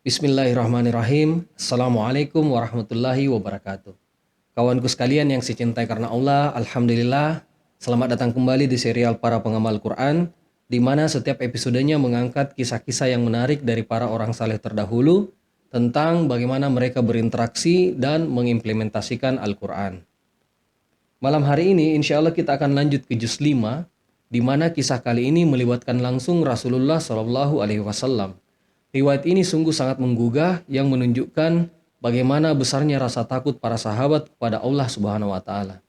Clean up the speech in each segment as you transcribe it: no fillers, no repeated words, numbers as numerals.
Bismillahirrahmanirrahim. Assalamualaikum warahmatullahi wabarakatuh. Kawanku sekalian yang saya cintai karena Allah, Alhamdulillah, selamat datang kembali di serial Para Pengamal Quran, di mana setiap episodenya mengangkat kisah-kisah yang menarik dari para orang saleh terdahulu tentang bagaimana mereka berinteraksi dan mengimplementasikan Al-Quran. Malam hari ini, insya Allah kita akan lanjut ke juz 5, di mana kisah kali ini melibatkan langsung Rasulullah Shallallahu Alaihi Wasallam. Riwayat ini sungguh sangat menggugah yang menunjukkan bagaimana besarnya rasa takut para sahabat kepada Allah Subhanahu wa taala.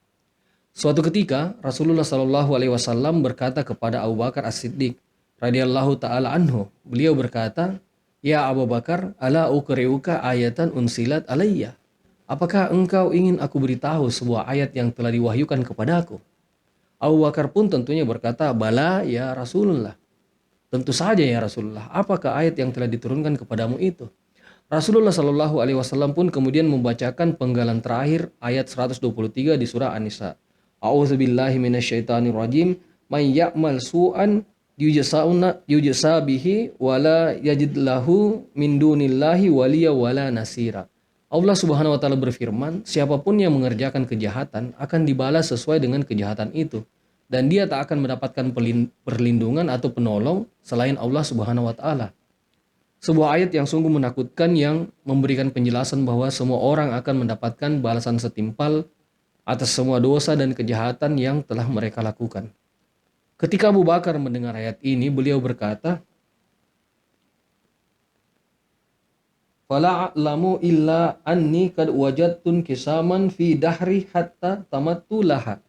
Suatu ketika Rasulullah Shallallahu alaihi wasallam berkata kepada Abu Bakar As-Siddiq radhiyallahu taala anhu. Beliau berkata, "Ya Abu Bakar, ala uqri'uka ayatan unsilat alayya?" Apakah engkau ingin aku beritahu sebuah ayat yang telah diwahyukan kepadaku? Abu Bakar pun tentunya berkata, "Bala ya Rasulullah." Tentu saja ya Rasulullah, apakah ayat yang telah diturunkan kepadamu itu? Rasulullah Shallallahu Alaihi Wasallam pun kemudian membacakan penggalan terakhir ayat 123 di surah An-Nisa. A'udzubillahi minasyaitonirrajim. May ya'mal su'an yujza bihi wala yajid lahu min dunillahi waliya wala nasira. Allah Subhanahu wa taala berfirman, siapapun yang mengerjakan kejahatan akan dibalas sesuai dengan kejahatan itu. Dan dia tak akan mendapatkan perlindungan atau penolong selain Allah Subhanahu wa taala. Sebuah ayat yang sungguh menakutkan yang memberikan penjelasan bahwa semua orang akan mendapatkan balasan setimpal atas semua dosa dan kejahatan yang telah mereka lakukan. Ketika Abu Bakar mendengar ayat ini, beliau berkata, "Fala a'lamu illa anni kad wajadtun kisaman fi dahri hatta tamattu laha."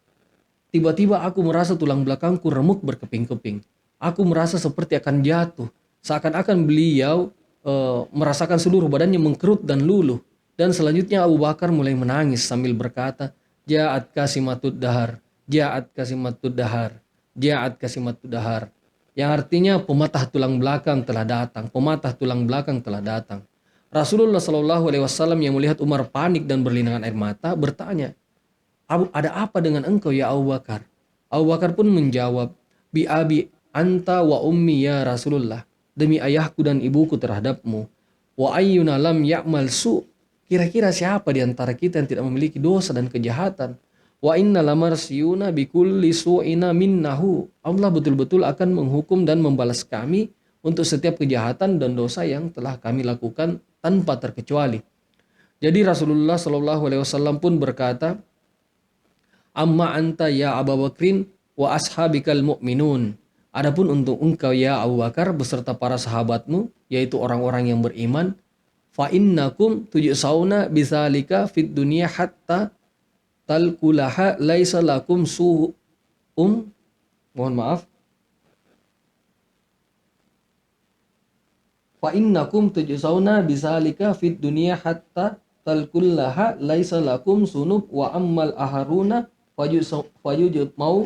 Tiba-tiba aku merasa tulang belakangku remuk berkeping-keping. Aku merasa seperti akan jatuh. Seakan-akan beliau merasakan seluruh badannya mengkerut dan luluh. Dan selanjutnya Abu Bakar mulai menangis sambil berkata, Ja'at kasimatud dahar, Ja'at kasimatud dahar, Ja'at kasimatud dahar. Yang artinya pematah tulang belakang telah datang, pematah tulang belakang telah datang. Rasulullah Shallallahu Alaihi Wasallam yang melihat Umar panik dan berlinangan air mata bertanya, ada apa dengan engkau ya Abu Bakar? Abu Bakar pun menjawab, bi abi anta wa ummi ya Rasulullah. Demi ayahku dan ibuku terhadapmu. Wa ayyuna lam ya'mal su. Kira-kira siapa di antara kita yang tidak memiliki dosa dan kejahatan? Wa inna lamarsiyuna bikulli su'ina minnahu. Allah betul-betul akan menghukum dan membalas kami untuk setiap kejahatan dan dosa yang telah kami lakukan tanpa terkecuali. Jadi Rasulullah Shallallahu Alaihi Wasallam pun berkata, Amma anta ya Abu Bakrin wa ashabikal mu'minun. Adapun untuk engkau ya Abu Bakar beserta para sahabatmu, yaitu orang-orang yang beriman, fa innakum tujsauna bidzalika fid dunya hatta talqulaha laisa lakum su'um. Mohon maaf. Fa innakum tujsauna bidzalika fid dunya hatta talqullaha laisa lakum sunub wa ammal aharuna fayujma'u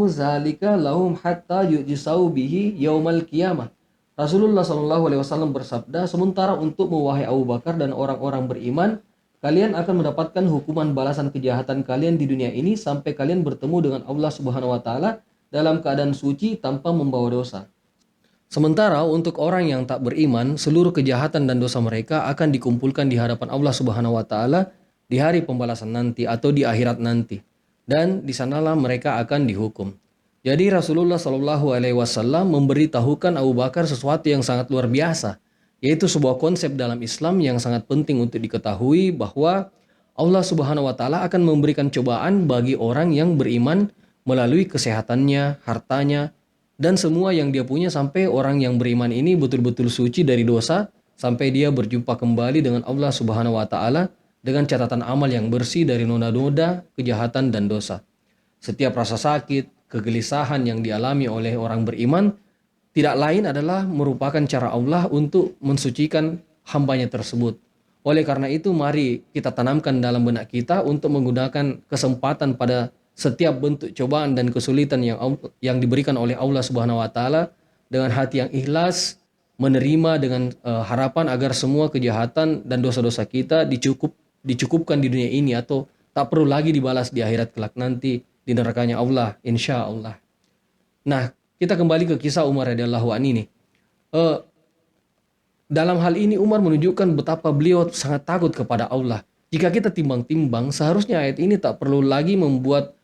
zalika lahum hatta yujsau bihi yaumal qiyamah. Rasulullah Shallallahu Alaihi Wasallam bersabda, sementara untuk wahai Abu Bakar dan orang-orang beriman, kalian akan mendapatkan hukuman balasan kejahatan kalian di dunia ini sampai kalian bertemu dengan Allah Subhanahu Wa Taala dalam keadaan suci tanpa membawa dosa. Sementara untuk orang yang tak beriman, seluruh kejahatan dan dosa mereka akan dikumpulkan di hadapan Allah Subhanahu Wa Taala di hari pembalasan nanti atau di akhirat nanti, dan di sanalah mereka akan dihukum. Jadi Rasulullah Shallallahu Alaihi Wasallam memberitahukan Abu Bakar sesuatu yang sangat luar biasa, yaitu sebuah konsep dalam Islam yang sangat penting untuk diketahui bahwa Allah Subhanahu Wa Taala akan memberikan cobaan bagi orang yang beriman melalui kesehatannya, hartanya, dan semua yang dia punya sampai orang yang beriman ini betul-betul suci dari dosa sampai dia berjumpa kembali dengan Allah Subhanahu Wa Taala dengan catatan amal yang bersih dari noda-noda, kejahatan, dan dosa. Setiap rasa sakit, kegelisahan yang dialami oleh orang beriman tidak lain adalah merupakan cara Allah untuk mensucikan hambanya tersebut. Oleh karena itu, mari kita tanamkan dalam benak kita untuk menggunakan kesempatan pada setiap bentuk cobaan dan kesulitan yang diberikan oleh Allah Subhanahu wa taala dengan hati yang ikhlas, menerima dengan harapan agar semua kejahatan dan dosa-dosa kita dicukupkan di dunia ini atau tak perlu lagi dibalas di akhirat kelak nanti di nerakanya Allah, insya Allah. Nah, kita kembali ke kisah Umar radhiyallahu anhu ini. Dalam hal ini Umar menunjukkan betapa beliau sangat takut kepada Allah. Jika kita timbang-timbang, seharusnya ayat ini tak perlu lagi membuat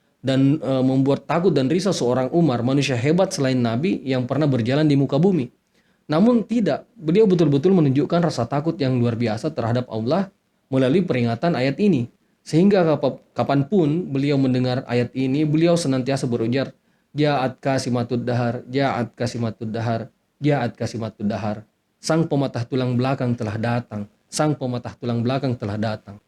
takut dan risau seorang Umar, manusia hebat selain Nabi yang pernah berjalan di muka bumi. Namun tidak, beliau betul-betul menunjukkan rasa takut yang luar biasa terhadap Allah melalui peringatan ayat ini. Sehingga kapanpun beliau mendengar ayat ini, beliau senantiasa berujar, Ja'at kasimatud dahar, Ja'at kasimatud dahar, Ja'at kasimatud dahar. Sang pematah tulang belakang telah datang, sang pematah tulang belakang telah datang.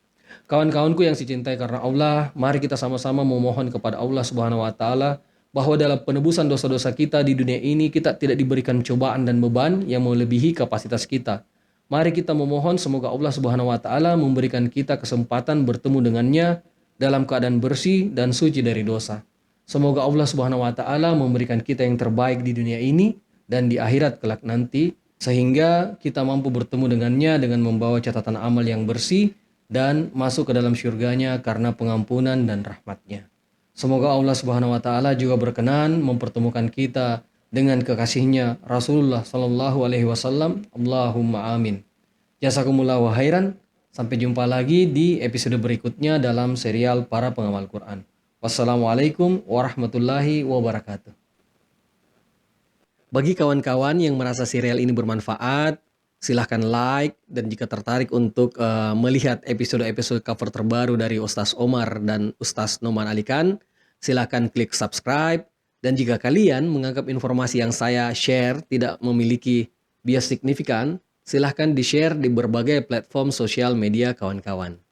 Kawan-kawanku yang dicintai karena Allah, mari kita sama-sama memohon kepada Allah Subhanahu wa taala bahwa dalam penebusan dosa-dosa kita di dunia ini kita tidak diberikan cobaan dan beban yang melebihi kapasitas kita. Mari kita memohon semoga Allah Subhanahu wa taala memberikan kita kesempatan bertemu dengannya dalam keadaan bersih dan suci dari dosa. Semoga Allah Subhanahu wa taala memberikan kita yang terbaik di dunia ini dan di akhirat kelak nanti sehingga kita mampu bertemu dengannya dengan membawa catatan amal yang bersih dan masuk ke dalam syurganya karena pengampunan dan rahmatnya. Semoga Allah Subhanahu wa taala juga berkenan mempertemukan kita dengan kekasihnya Rasulullah sallallahu alaihi wasallam. Allahumma amin. Jazakumullahu khairan. Sampai jumpa lagi di episode berikutnya dalam serial Para Pengamal Quran. Wassalamualaikum warahmatullahi wabarakatuh. Bagi kawan-kawan yang merasa serial ini bermanfaat, silahkan like, dan jika tertarik untuk melihat episode-episode cover terbaru dari Ustaz Omar dan Ustaz Noman Alikan, silahkan klik subscribe. Dan jika kalian menganggap informasi yang saya share tidak memiliki bias signifikan, silahkan di-share di berbagai platform sosial media kawan-kawan.